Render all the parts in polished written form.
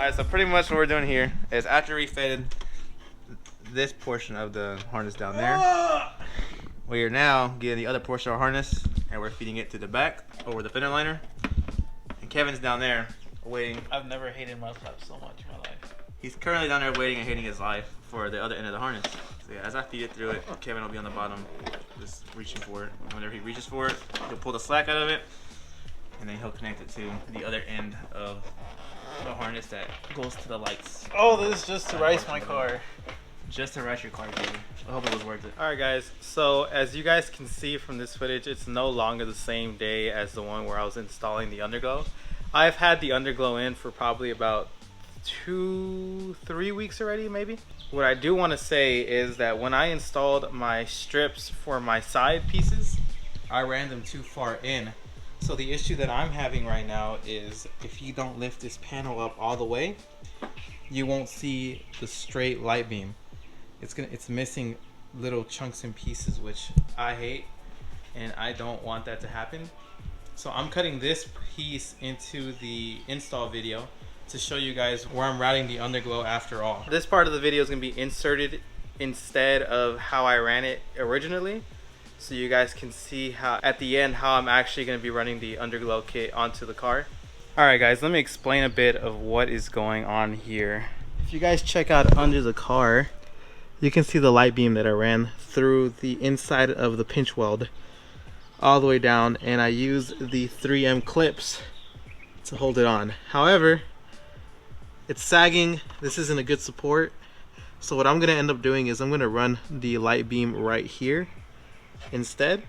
Alright, so pretty much what we're doing here is after we fitted this portion of the harness down there, we are now getting the other portion of our harness and we're feeding it to the back over the fender liner. And Kevin's down there waiting. I've never hated myself so much in my life. He's currently down there waiting and hating his life for the other end of the harness. So yeah, as I feed it through it, Kevin will be on the bottom just reaching for it. And whenever he reaches for it, he'll pull the slack out of it and then he'll connect it to the other end of the harness that goes to the lights. Oh, this is just to race my car. Just to race your car, baby. I hope it was worth it. Alright guys, so as you guys can see from this footage, it's no longer the same day as the one where I was installing the UnderGlow. I've had the UnderGlow in for probably about 2-3 weeks already, maybe. What I do want to say is that when I installed my strips for my side pieces, I ran them too far in. So the issue that I'm having right now is if you don't lift this panel up all the way, you won't see the straight light beam. It's missing little chunks and pieces, which I hate, and I don't want that to happen. So I'm cutting this piece into the install video to show you guys where I'm routing the UnderGlow after all. This part of the video is going to be inserted instead of how I ran it originally, so you guys can see how at the end how I'm actually going to be running the UnderGlow kit onto the car. Alright guys, let me explain a bit of what is going on here. If you guys check out under the car, you can see the light beam that I ran through the inside of the pinch weld all the way down, and I used the 3M clips to hold it on. However, it's sagging. This isn't a good support. So what I'm going to end up doing is I'm going to run the light beam right here instead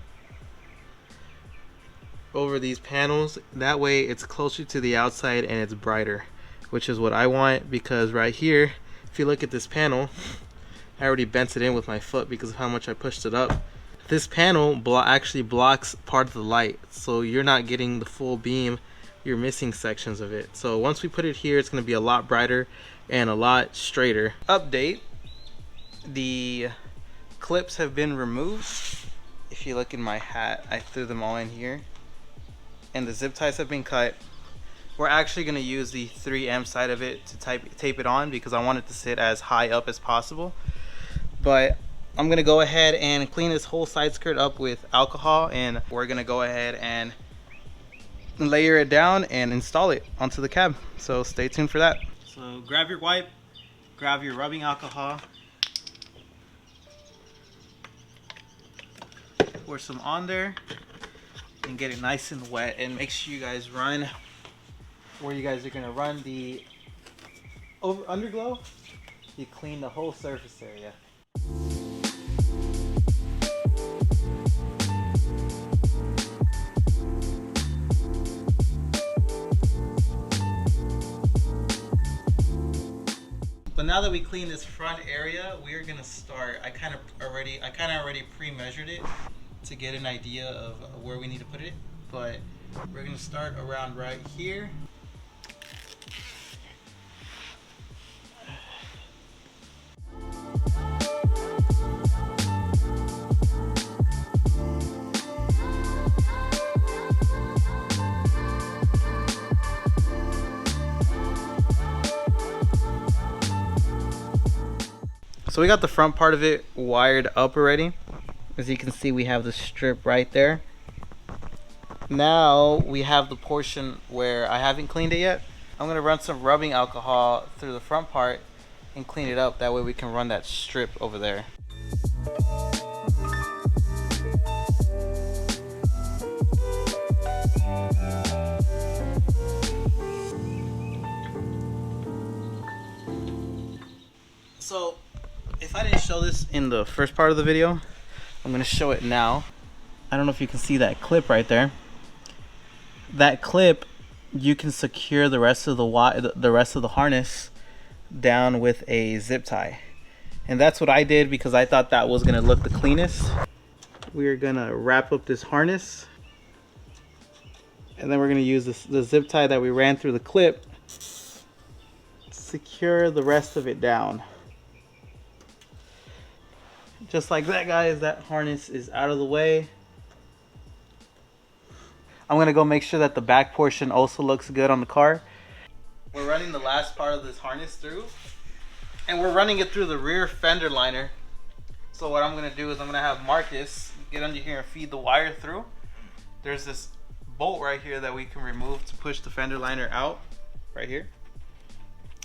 over these panels. That way it's closer to the outside and it's brighter, which is what I want, because right here, if you look at this panel, I already bent it in with my foot because of how much I pushed it up. This panel actually blocks part of the light, so you're not getting the full beam, you're missing sections of it. So once we put it here, it's going to be a lot brighter and a lot straighter. Update: the clips have been removed. If you look in my hat, I threw them all in here, and the zip ties have been cut. We're actually going to use the 3M side of it to tape it on because I want it to sit as high up as possible. But I'm going to go ahead and clean this whole side skirt up with alcohol, and we're going to go ahead and layer it down and install it onto the cab. So stay tuned for that. So grab your wipe, grab your rubbing alcohol, pour some on there and get it nice and wet, and make sure you guys run where you guys are going to run the UnderGlow. You clean the whole surface area. But now that we clean this front area, we are gonna start. I kind of already pre-measured it to get an idea of where we need to put it. But we're gonna start around right here. So we got the front part of it wired up already. As you can see, we have the strip right there. Now we have the portion where I haven't cleaned it yet. I'm gonna run some rubbing alcohol through the front part and clean it up. That way we can run that strip over there. So if I didn't show this in the first part of the video, I'm going to show it now. I don't know if you can see that clip right there. That clip, you can secure the rest of the harness down with a zip tie. And that's what I did because I thought that was going to look the cleanest. We are going to wrap up this harness, and then we're going to use the zip tie that we ran through the clip to secure the rest of it down. Just like that, guys, that harness is out of the way. I'm gonna go make sure that the back portion also looks good on the car. We're running the last part of this harness through, and we're running it through the rear fender liner. So what I'm gonna do is I'm gonna have Marcus get under here and feed the wire through. There's this bolt right here that we can remove to push the fender liner out, right here.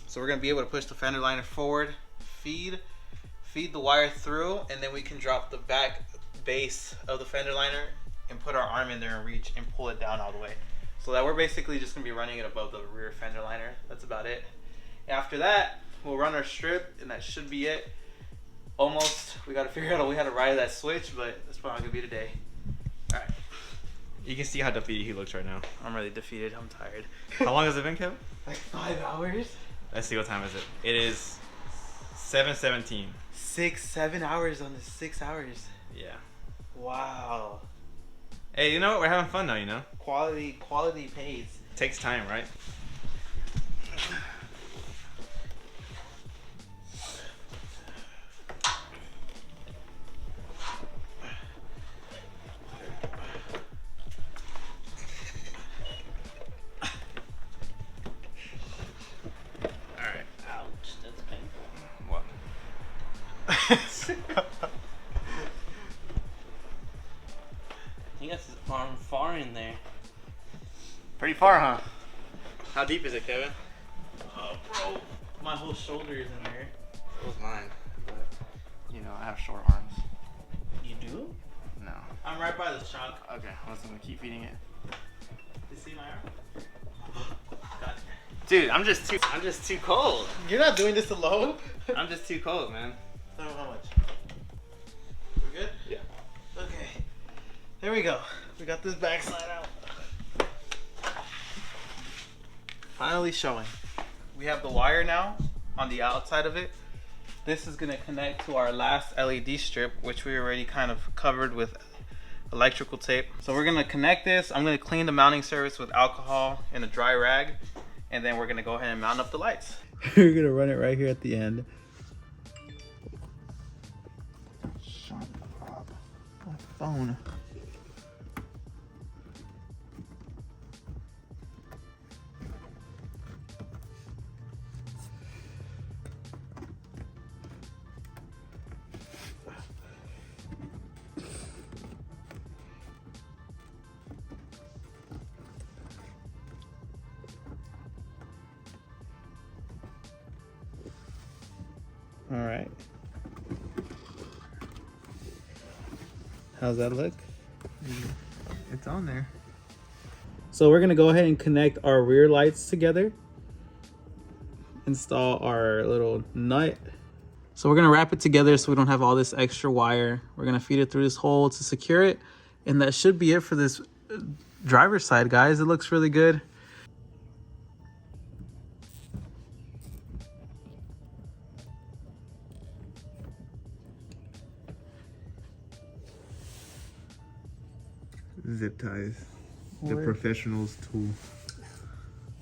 So we're gonna be able to push the fender liner forward, feed the wire through, and then we can drop the back base of the fender liner and put our arm in there and reach and pull it down all the way. So that we're basically just gonna be running it above the rear fender liner. That's about it. After that, we'll run our strip, and that should be it. Almost. We gotta figure out a way how to ride that switch, but that's probably gonna be today. All right. You can see how defeated he looks right now. I'm really defeated. I'm tired. How long has it been, Kevin? Like 5 hours. Let's see, what time is it? It is 7:17. 7 hours on the 6 hours. Yeah. Wow. Hey, you know what? We're having fun though, you know? Quality pays. Takes time, right? Alright. Ouch, that's painful. What? He got his arm far in there. Pretty far, huh? How deep is it, Kevin? Oh, bro. My whole shoulder is in there. So was mine, but you know, I have short arms. You do? No. I'm right by the trunk. Okay, I'm just gonna keep feeding it. You see my arm? Got it. Dude, I'm just too cold. You're not doing this alone? I'm just too cold, man. So how much? We're good? Yeah. Okay. There we go. We got this backslide out. Finally showing. We have the wire now on the outside of it. This is going to connect to our last LED strip, which we already kind of covered with electrical tape. So we're going to connect this. I'm going to clean the mounting surface with alcohol and a dry rag, and then we're going to go ahead and mount up the lights. We're going to run it right here at the end. Shut up. My phone. All right. How's that look? It's on there. So we're gonna go ahead and connect our rear lights together. Install our little nut. So we're gonna wrap it together so we don't have all this extra wire. We're gonna feed it through this hole to secure it. And that should be it for this driver's side, guys. It looks really good. Zip ties. The Where? professional's tool.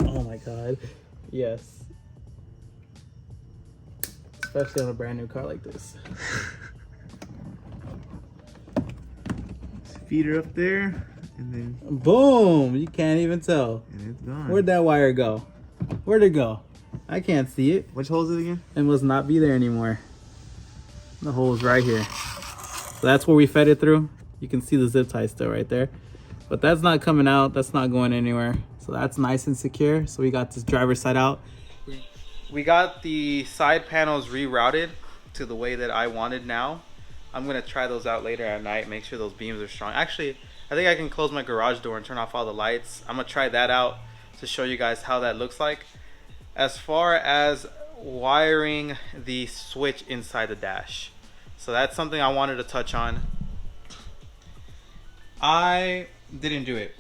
Oh my god. Yes. Especially on a brand new car like this. Feed her up there, and then Boom! You can't even tell. it's gone. Where'd that wire go? Where'd it go? I can't see it. Which hole is it again? It must not be there anymore. The hole is right here. So that's where we fed it through. You can see the zip tie still right there. But that's not coming out. That's not going anywhere. So that's nice and secure. So we got this driver's side out. We got the side panels rerouted to the way that I wanted now. I'm going to try those out later at night. Make sure those beams are strong. Actually, I think I can close my garage door and turn off all the lights. I'm going to try that out to show you guys how that looks like. As far as wiring the switch inside the dash. So that's something I wanted to touch on. I didn't do it.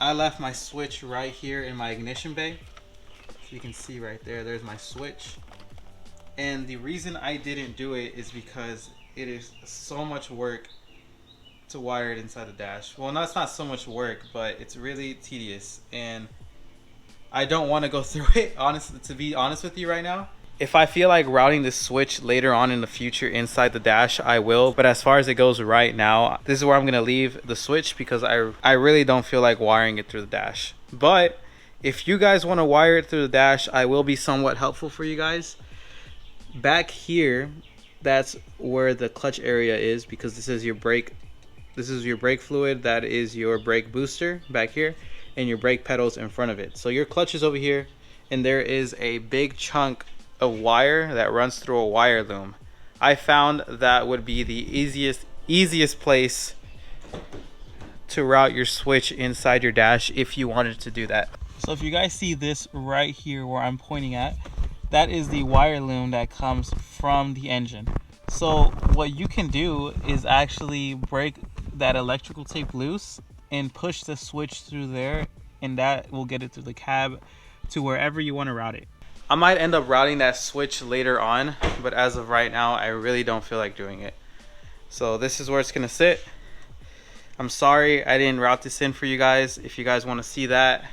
I left my switch right here in my ignition bay. So you can see right there, there's my switch. And the reason I didn't do it is because it is so much work to wire it inside the dash. Well, no, it's not so much work, but it's really tedious. And I don't want to go through it, to be honest with you right now. If I feel like routing this switch later on in the future inside the dash, I will. But as far as it goes right now, this is where I'm going to leave the switch because I really don't feel like wiring it through the dash. But If you guys want to wire it through the dash, I will be somewhat helpful for you guys. Back here, that's where the clutch area is, because this is your brake. This is your brake fluid. That is your brake booster back here, and your brake pedals in front of it. So your clutch is over here, and there is a big chunk of wire that runs through a wire loom. I found that would be the easiest place to route your switch inside your dash if you wanted to do that. So if you guys see this right here where I'm pointing at, that is the wire loom that comes from the engine. So what you can do is actually break that electrical tape loose and push the switch through there, and that will get it through the cab to wherever you want to route it. I might end up routing that switch later on, but as of right now, I really don't feel like doing it. So this is where it's gonna sit. I'm sorry I didn't route this in for you guys. If you guys want to see that,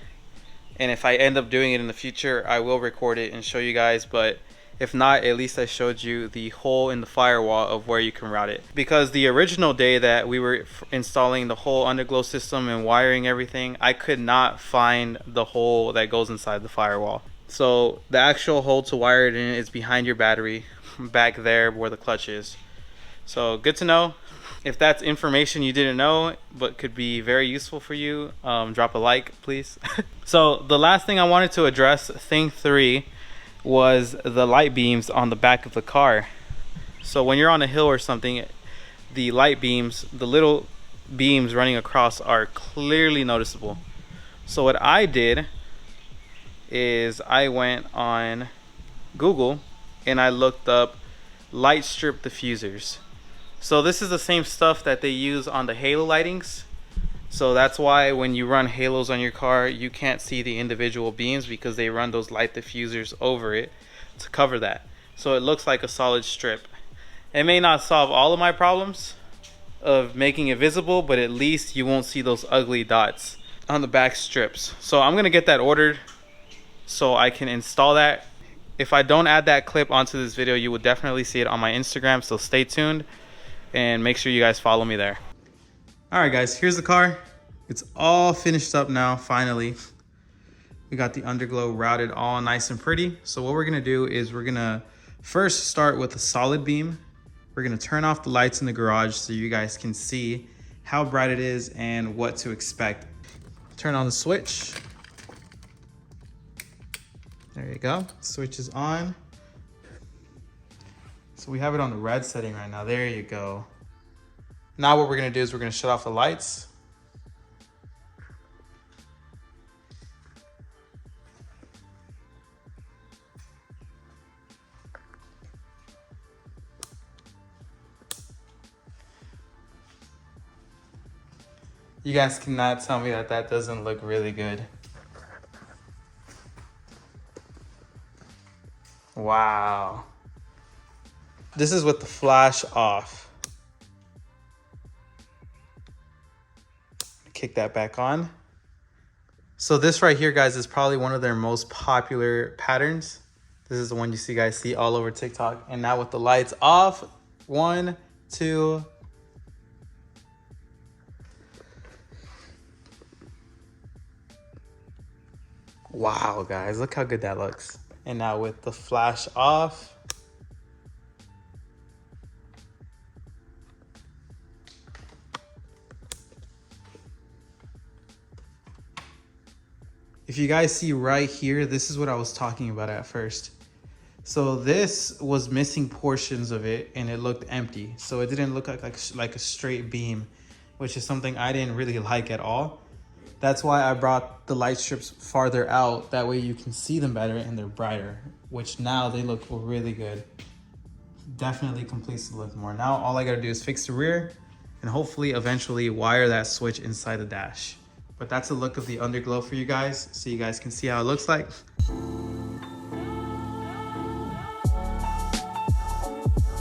and if I end up doing it in the future, I will record it and show you guys. But if not, at least I showed you the hole in the firewall of where you can route it. Because the original day that we were installing the whole UnderGlow system and wiring everything, I could not find the hole that goes inside the firewall. So the actual hole to wire it in is behind your battery, back there where the clutch is. So good to know. If that's information you didn't know but could be very useful for you, drop a like, please. So the last thing I wanted to address, thing 3, was the light beams on the back of the car. So when you're on a hill or something, the light beams, the little beams running across, are clearly noticeable. So what I did is I went on Google and I looked up light strip diffusers. So this is the same stuff that they use on the halo lightings. So that's why when you run halos on your car, you can't see the individual beams, because they run those light diffusers over it to cover that. So it looks like a solid strip. It may not solve all of my problems of making it visible, but at least you won't see those ugly dots on the back strips. So I'm gonna get that ordered so I can install that. If I don't add that clip onto this video, you will definitely see it on my Instagram, so stay tuned and make sure you guys follow me there. All right guys, here's the car. It's all finished up now, finally. We got the UnderGlow routed all nice and pretty. So what we're gonna do is we're gonna first start with a solid beam. We're gonna turn off the lights in the garage so you guys can see how bright it is and what to expect. Turn on the switch. There you go, switch is on. So we have it on the red setting right now, there you go. Now what we're gonna do is we're gonna shut off the lights. You guys cannot tell me that that doesn't look really good. Wow. This is with the flash off. Kick that back on. So this right here, guys, is probably one of their most popular patterns. This is the one you guys see all over TikTok. And now with the lights off, 1, 2. Wow, guys, look how good that looks. And now with the flash off. If you guys see right here, this is what I was talking about at first. So this was missing portions of it and it looked empty. So it didn't look like a straight beam, which is something I didn't really like at all. That's why I brought the light strips farther out. That way you can see them better and they're brighter, which now they look really good. Definitely completes the look more. Now all I gotta do is fix the rear and hopefully eventually wire that switch inside the dash. But that's a look of the UnderGlow for you guys, so you guys can see how it looks like.